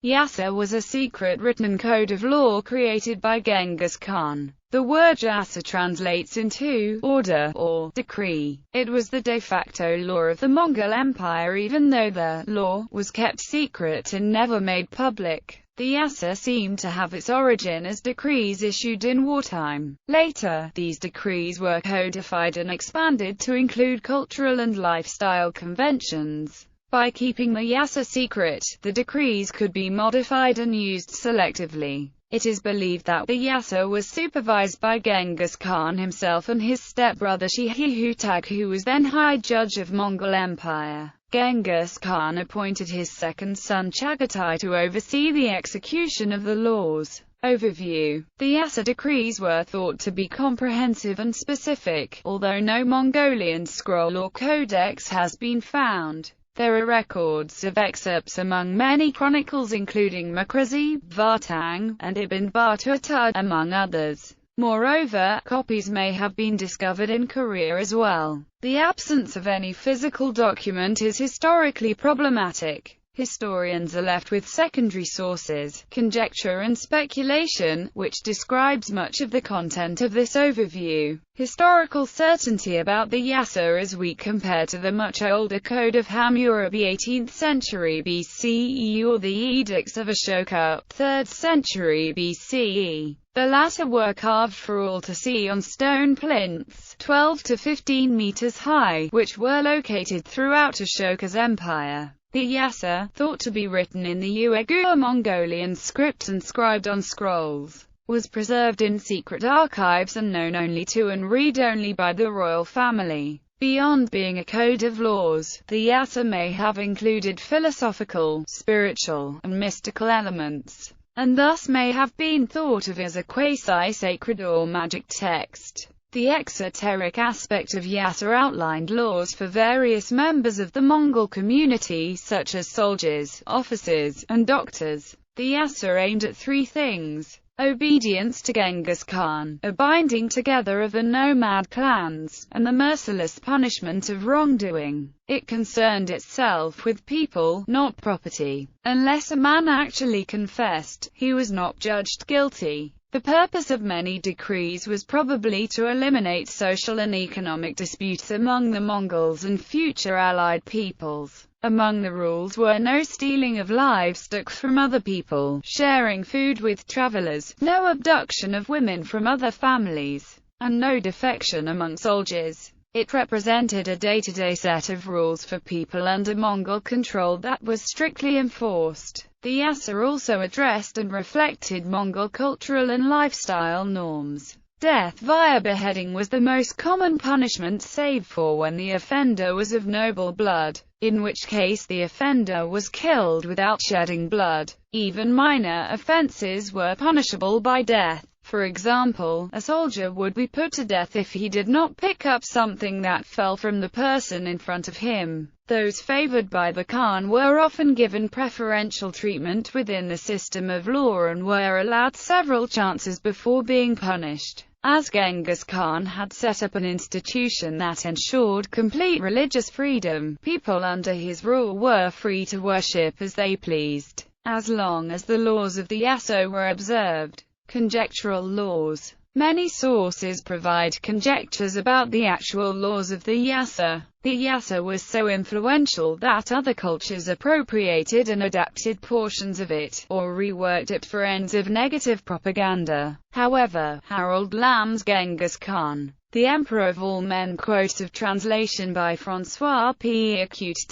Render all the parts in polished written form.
Yassa was a secret written code of law created by Genghis Khan. The word Yassa translates into order or decree. It was the de facto law of the Mongol Empire, even though the law was kept secret and never made public. The Yassa seemed to have its origin as decrees issued in wartime. Later, these decrees were codified and expanded to include cultural and lifestyle conventions. By keeping the Yassa secret, the decrees could be modified and used selectively. It is believed that the Yassa was supervised by Genghis Khan himself and his stepbrother Yehe Zasag, who was then High Judge of Mongol Empire. Genghis Khan appointed his second son Chagatai to oversee the execution of the laws. Overview. The Yassa decrees were thought to be comprehensive and specific, although no Mongolian scroll or codex has been found. There are records of excerpts among many chronicles including Makrizi, Vartang, and Ibn Battuta, among others. Moreover, copies may have been discovered in Korea as well. The absence of any physical document is historically problematic. Historians are left with secondary sources, conjecture and speculation, which describes much of the content of this overview. Historical certainty about the Yassa is weak compared to the much older Code of Hammurabi 18th century BCE or the Edicts of Ashoka 3rd century BCE. The latter were carved for all to see on stone plinths, 12 to 15 meters high, which were located throughout Ashoka's empire. The Yassa, thought to be written in the Uyghur Mongolian script and scribed on scrolls, was preserved in secret archives and known only to and read only by the royal family. Beyond being a code of laws, the Yassa may have included philosophical, spiritual, and mystical elements, and thus may have been thought of as a quasi-sacred or magic text. The exoteric aspect of Yassa outlined laws for various members of the Mongol community, such as soldiers, officers, and doctors. The Yassa aimed at three things: obedience to Genghis Khan, a binding together of the nomad clans, and the merciless punishment of wrongdoing. It concerned itself with people, not property. Unless a man actually confessed, he was not judged guilty. The purpose of many decrees was probably to eliminate social and economic disputes among the Mongols and future allied peoples. Among the rules were no stealing of livestock from other people, sharing food with travelers, no abduction of women from other families, and no defection among soldiers. It represented a day-to-day set of rules for people under Mongol control that was strictly enforced. The Yassa also addressed and reflected Mongol cultural and lifestyle norms. Death via beheading was the most common punishment, save for when the offender was of noble blood, in which case the offender was killed without shedding blood. Even minor offenses were punishable by death. For example, a soldier would be put to death if he did not pick up something that fell from the person in front of him. Those favored by the Khan were often given preferential treatment within the system of law and were allowed several chances before being punished. As Genghis Khan had set up an institution that ensured complete religious freedom, people under his rule were free to worship as they pleased, as long as the laws of the Yassa were observed. Conjectural laws. Many sources provide conjectures about the actual laws of the Yassa. The Yassa was so influential that other cultures appropriated and adapted portions of it, or reworked it for ends of negative propaganda. However, Harold Lamb's Genghis Khan, the Emperor of All Men, quotes of translation by François P. Écoutes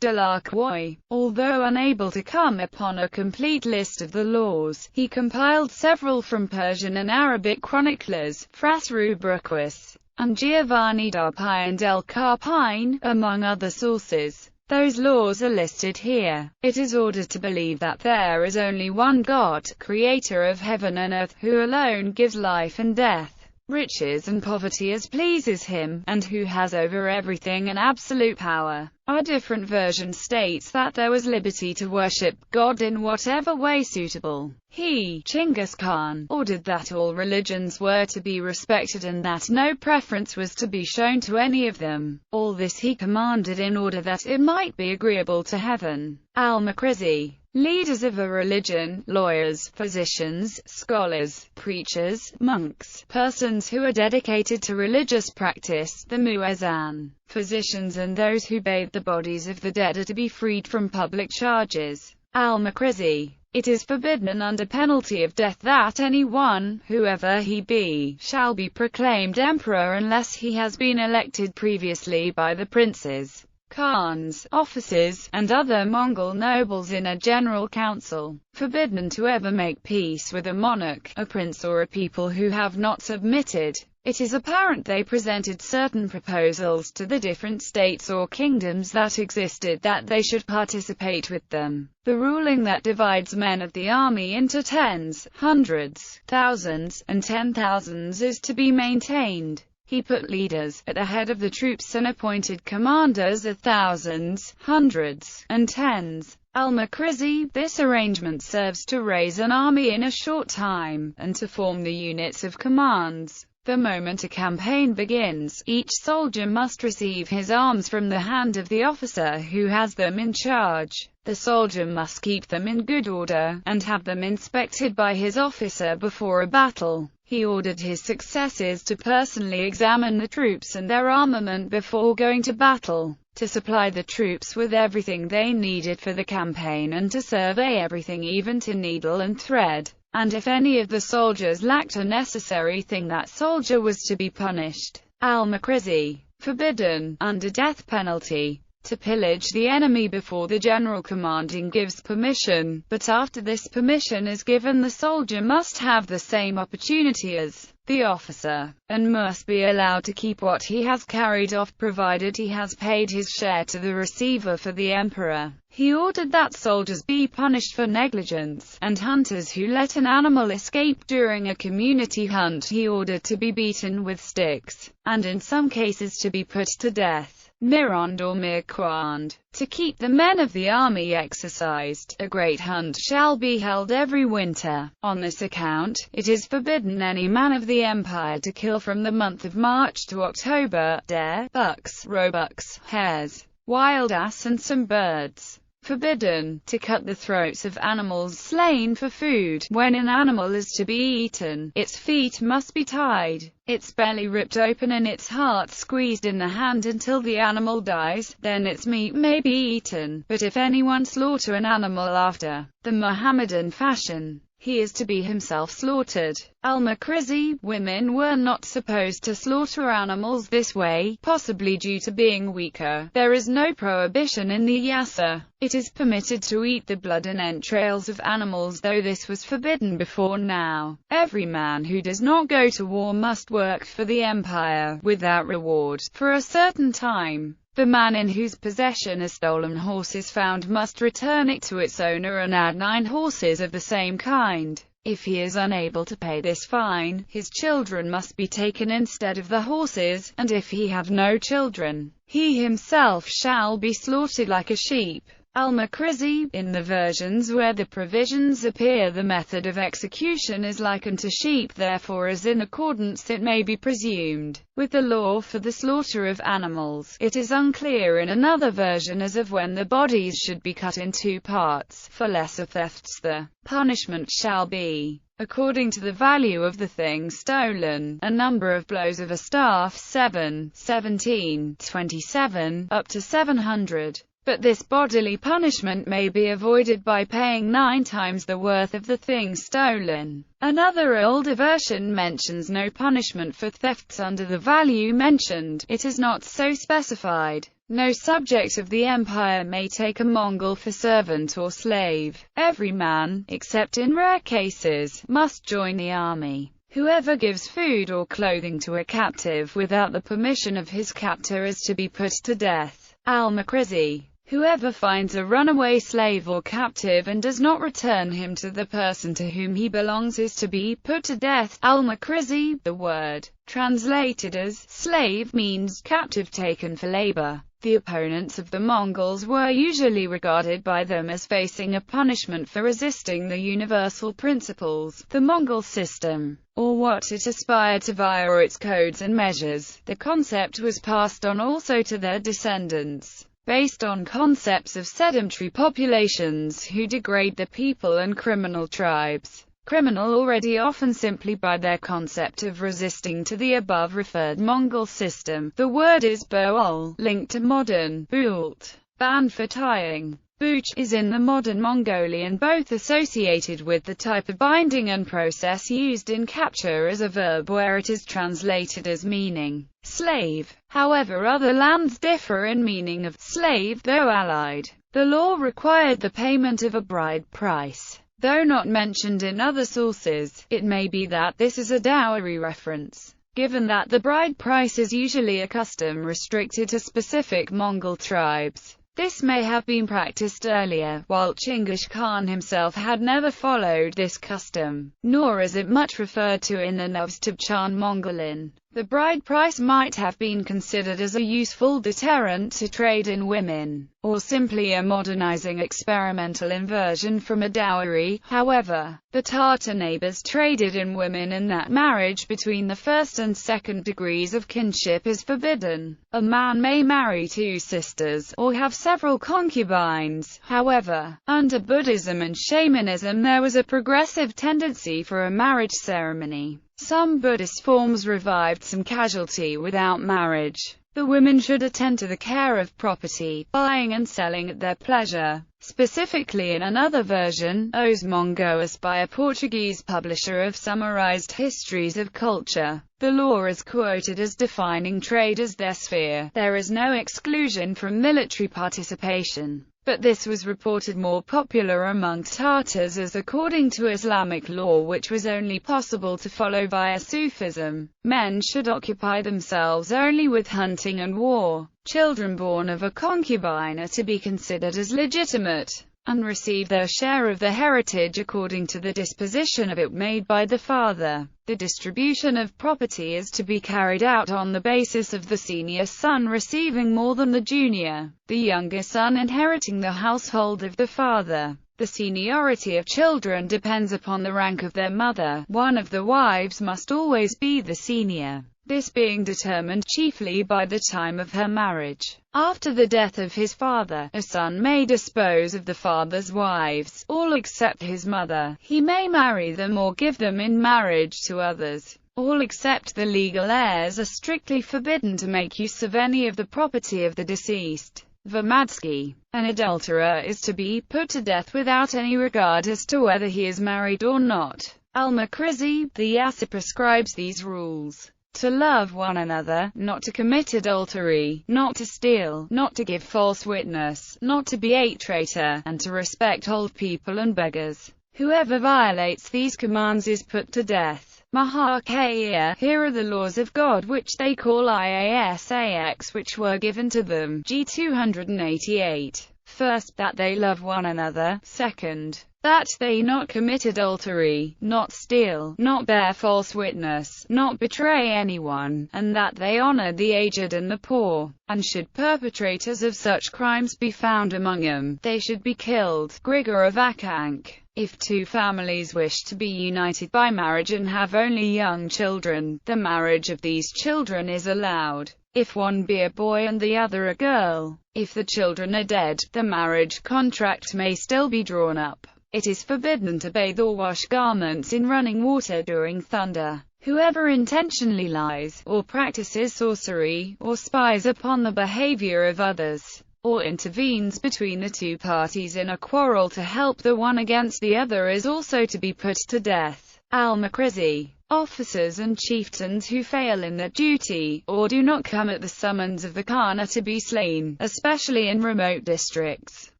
de la Croix. Although unable to come upon a complete list of the laws, he compiled several from Persian and Arabic chroniclers, Frasru Bruquis, and Giovanni da Pian del Carpine, among other sources. Those laws are listed here. It is ordered to believe that there is only one God, creator of heaven and earth, who alone gives life and death, riches and poverty as pleases him, and who has over everything an absolute power. A different version states that there was liberty to worship God in whatever way suitable. He, Genghis Khan, ordered that all religions were to be respected and that no preference was to be shown to any of them. All this he commanded in order that it might be agreeable to heaven. Al-Makrizi. leaders of a religion, lawyers, physicians, scholars, preachers, monks, persons who are dedicated to religious practice, the muezzin, physicians and those who bathe the bodies of the dead are to be freed from public charges. Al-Makrizi. It is forbidden under penalty of death that anyone, whoever he be, shall be proclaimed emperor unless he has been elected previously by the princes, khans, officers, and other Mongol nobles in a general council. Forbidden to ever make peace with a monarch, a prince or a people who have not submitted. It is apparent they presented certain proposals to the different states or kingdoms that existed that they should participate with them. The ruling that divides men of the army into tens, hundreds, thousands, and 10,000s is to be maintained. He put leaders at the head of the troops and appointed commanders of thousands, hundreds, and tens. Al-Makrizi. This arrangement serves to raise an army in a short time, and to form the units of commands. The moment a campaign begins, each soldier must receive his arms from the hand of the officer who has them in charge. The soldier must keep them in good order, and have them inspected by his officer before a battle. He ordered his successors to personally examine the troops and their armament before going to battle, to supply the troops with everything they needed for the campaign and to survey everything even to needle and thread. And if any of the soldiers lacked a necessary thing, that soldier was to be punished. Al-Makrizi. Forbidden, under death penalty, to pillage the enemy before the general commanding gives permission, but after this permission is given the soldier must have the same opportunity as the officer, and must be allowed to keep what he has carried off provided he has paid his share to the receiver for the emperor. He ordered that soldiers be punished for negligence, and hunters who let an animal escape during a community hunt he ordered to be beaten with sticks, and in some cases to be put to death. Mirand or Mirquand. To keep the men of the army exercised, a great hunt shall be held every winter. On this account, it is forbidden any man of the empire to kill from the month of March to October, deer, bucks, roebucks, hares, wild ass and some birds. Forbidden, to cut the throats of animals slain for food. When an animal is to be eaten, its feet must be tied, its belly ripped open and its heart squeezed in the hand until the animal dies, then its meat may be eaten. But if anyone slaughter an animal after the Mohammedan fashion, he is to be himself slaughtered. Al-Makrizi. Women were not supposed to slaughter animals this way, possibly due to being weaker. There is no prohibition in the Yassa. It is permitted to eat the blood and entrails of animals, though this was forbidden before now. Every man who does not go to war must work for the empire, without reward, for a certain time. The man in whose possession a stolen horse is found must return it to its owner and add 9 horses of the same kind. If he is unable to pay this fine, his children must be taken instead of the horses, and if he have no children, he himself shall be slaughtered like a sheep. Al-Makrizi. In the versions where the provisions appear, the method of execution is likened to sheep, therefore as in accordance, it may be presumed, with the law for the slaughter of animals. It is unclear in another version as of when the bodies should be cut in 2 parts. For lesser thefts the punishment shall be, according to the value of the thing stolen, a number of blows of a staff, 7, 17, 27, up to 700. But this bodily punishment may be avoided by paying 9 times the worth of the thing stolen. Another older version mentions no punishment for thefts under the value mentioned. It is not so specified. No subject of the empire may take a Mongol for servant or slave. Every man, except in rare cases, must join the army. Whoever gives food or clothing to a captive without the permission of his captor is to be put to death. Al-Makrizi. Whoever finds a runaway slave or captive and does not return him to the person to whom he belongs is to be put to death. Al-Makrizi. The word, translated as slave, means captive taken for labor. The opponents of the Mongols were usually regarded by them as facing a punishment for resisting the universal principles, the Mongol system, or what it aspired to via its codes and measures. The concept was passed on also to their descendants. based on concepts of sedentary populations who degrade the people and criminal tribes. Criminal already often simply by their concept of resisting to the above-referred Mongol system. The word is bool, linked to modern bult, band for tying. Booch is in the modern Mongolian both associated with the type of binding and process used in capture as a verb where it is translated as meaning slave. However, other lands differ in meaning of slave, though allied. The law required the payment of a bride price. Though not mentioned in other sources, it may be that this is a dowry reference, given that the bride price is usually a custom restricted to specific Mongol tribes. This may have been practiced earlier, while Genghis Khan himself had never followed this custom, nor is it much referred to in the Edicts of Mongolian. The bride price might have been considered as a useful deterrent to trade in women, or simply a modernizing experimental inversion from a dowry. However, the Tatar neighbors traded in women and that marriage between the first and second degrees of kinship is forbidden. A man may marry two sisters, or have several concubines. However, under Buddhism and shamanism there was a progressive tendency for a marriage ceremony. Some Buddhist forms revived some casualty without marriage. The women should attend to the care of property, buying and selling at their pleasure. Specifically in another version, Os Mongoas by a Portuguese publisher of summarized histories of culture, the law is quoted as defining trade as their sphere. There is no exclusion from military participation. But this was reported more popular among Tatars as according to Islamic law which was only possible to follow via Sufism. Men should occupy themselves only with hunting and war. Children born of a concubine are to be considered as legitimate, and receive their share of the heritage according to the disposition of it made by the father. The distribution of property is to be carried out on the basis of the senior son receiving more than the junior, the younger son inheriting the household of the father. The seniority of children depends upon the rank of their mother. One of the wives must always be the senior, this being determined chiefly by the time of her marriage. After the death of his father, a son may dispose of the father's wives, all except his mother. He may marry them or give them in marriage to others. All except the legal heirs are strictly forbidden to make use of any of the property of the deceased. Vermadsky. An adulterer is to be put to death without any regard as to whether he is married or not. Al-Makrizi, the Yassa prescribes these rules: to love one another, not to commit adultery, not to steal, not to give false witness, not to be a traitor, and to respect old people and beggars. Whoever violates these commands is put to death. Mahakaya. Here are the laws of God which they call Iasax, which were given to them. G 288. First, that they love one another. Second, that they not commit adultery, not steal, not bear false witness, not betray anyone, and that they honor the aged and the poor. And should perpetrators of such crimes be found among them, they should be killed. Grigor of Akank. If two families wish to be united by marriage and have only young children, the marriage of these children is allowed. If one be a boy and the other a girl, if the children are dead, the marriage contract may still be drawn up. It is forbidden to bathe or wash garments in running water during thunder. Whoever intentionally lies, or practices sorcery, or spies upon the behavior of others, or intervenes between the two parties in a quarrel to help the one against the other is also to be put to death. Al-Makrizi. Officers and chieftains who fail in their duty, or do not come at the summons of the Khan are to be slain, especially in remote districts.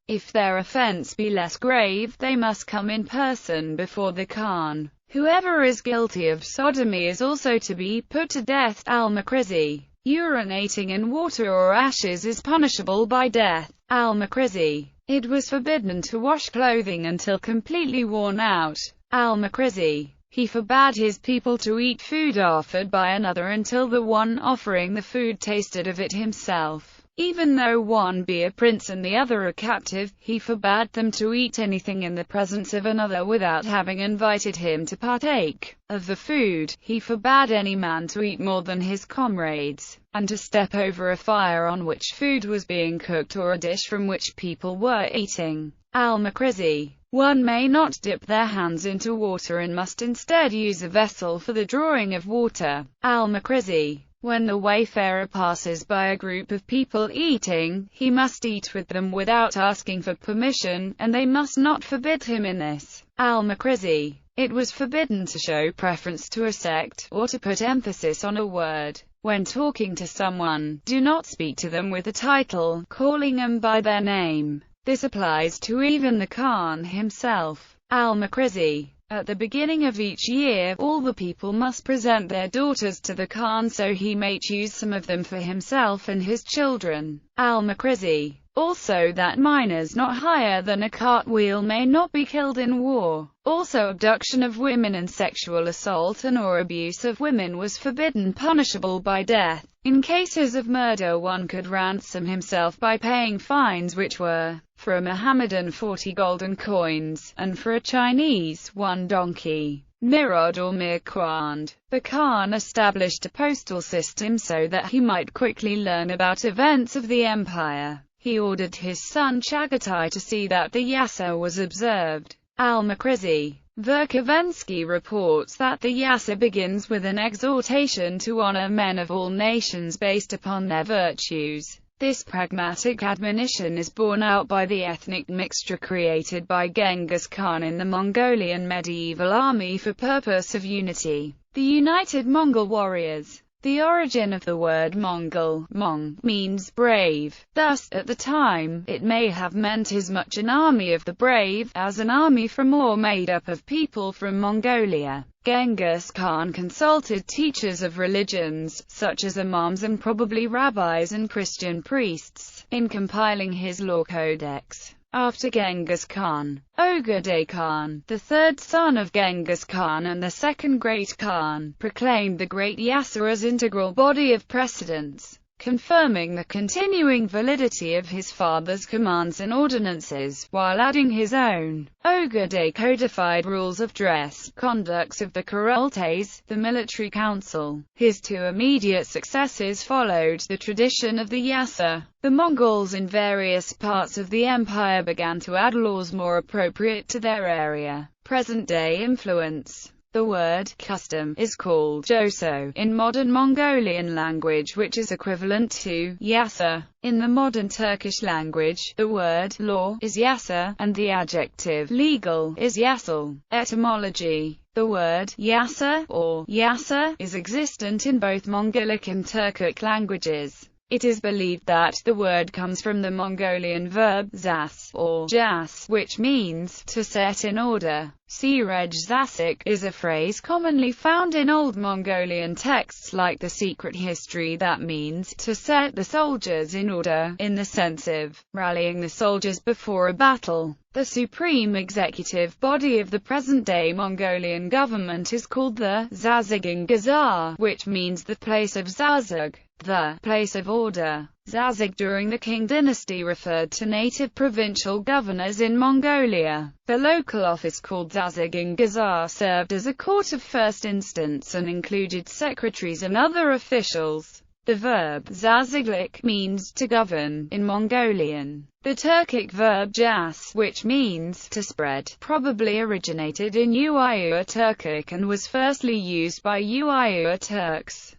If their offense be less grave, they must come in person before the Khan. Whoever is guilty of sodomy is also to be put to death. Al-Makrizi. Urinating in water or ashes is punishable by death. Al-Makrizi. It was forbidden to wash clothing until completely worn out. Al-Makrizi. He forbade his people to eat food offered by another until the one offering the food tasted of it himself. Even though one be a prince and the other a captive, he forbade them to eat anything in the presence of another without having invited him to partake of the food. He forbade any man to eat more than his comrades, and to step over a fire on which food was being cooked or a dish from which people were eating. Al-Makrizi. One may not dip their hands into water and must instead use a vessel for the drawing of water. Al-Makrizi. When the wayfarer passes by a group of people eating, he must eat with them without asking for permission, and they must not forbid him in this. Al-Makrizi. It was forbidden to show preference to a sect, or to put emphasis on a word. When talking to someone, do not speak to them with a title, calling them by their name. This applies to even the Khan himself. Al-Makrizi. At the beginning of each year, all the people must present their daughters to the Khan so he may choose some of them for himself and his children. Al-Makrizi. Also that minors not higher than a cartwheel may not be killed in war. Also abduction of women and sexual assault and or abuse of women was forbidden, punishable by death. In cases of murder one could ransom himself by paying fines which were, for a Mohammedan 40 golden coins, and for a Chinese 1 donkey, mirod or mirquand. The Khan established a postal system so that he might quickly learn about events of the empire. He ordered his son Chagatai to see that the Yassa was observed. Al-Makrizi. Verkovensky reports that the Yassa begins with an exhortation to honor men of all nations based upon their virtues. This pragmatic admonition is borne out by the ethnic mixture created by Genghis Khan in the Mongolian medieval army for purpose of unity. The United Mongol Warriors. The origin of the word Mongol, Mong, means brave. Thus, at the time, it may have meant as much an army of the brave, as an army from or made up of people from Mongolia. Genghis Khan consulted teachers of religions, such as imams and probably rabbis and Christian priests, in compiling his law codex. After Genghis Khan, Ogedei Khan, the third son of Genghis Khan and the second Great Khan, proclaimed the Great Yassa as integral body of precedence, confirming the continuing validity of his father's commands and ordinances, while adding his own. Ogedei codified rules of dress, conducts of the Kurultays, the military council. His two immediate successors followed the tradition of the Yassa. The Mongols in various parts of the empire began to add laws more appropriate to their area. Present-day influence. The word custom is called joso in modern Mongolian language, which is equivalent to yasa. In the modern Turkish language, the word law is yasa, and the adjective legal is yasal. Etymology. The word yasa or yasa is existent in both Mongolic and Turkic languages. It is believed that the word comes from the Mongolian verb zas or jas, which means to set in order. Yehe Zasag is a phrase commonly found in Old Mongolian texts like the Secret History that means to set the soldiers in order, in the sense of rallying the soldiers before a battle. The supreme executive body of the present-day Mongolian government is called the Jazag, which means the place of Jazag, the place of order. Jazag during the Qing dynasty referred to native provincial governors in Mongolia. The local office called Jazag served as a court of first instance and included secretaries and other officials. The verb zazaglik means to govern in Mongolian. The Turkic verb jas, which means to spread, probably originated in Uyghur Turkic and was firstly used by Uyghur Turks.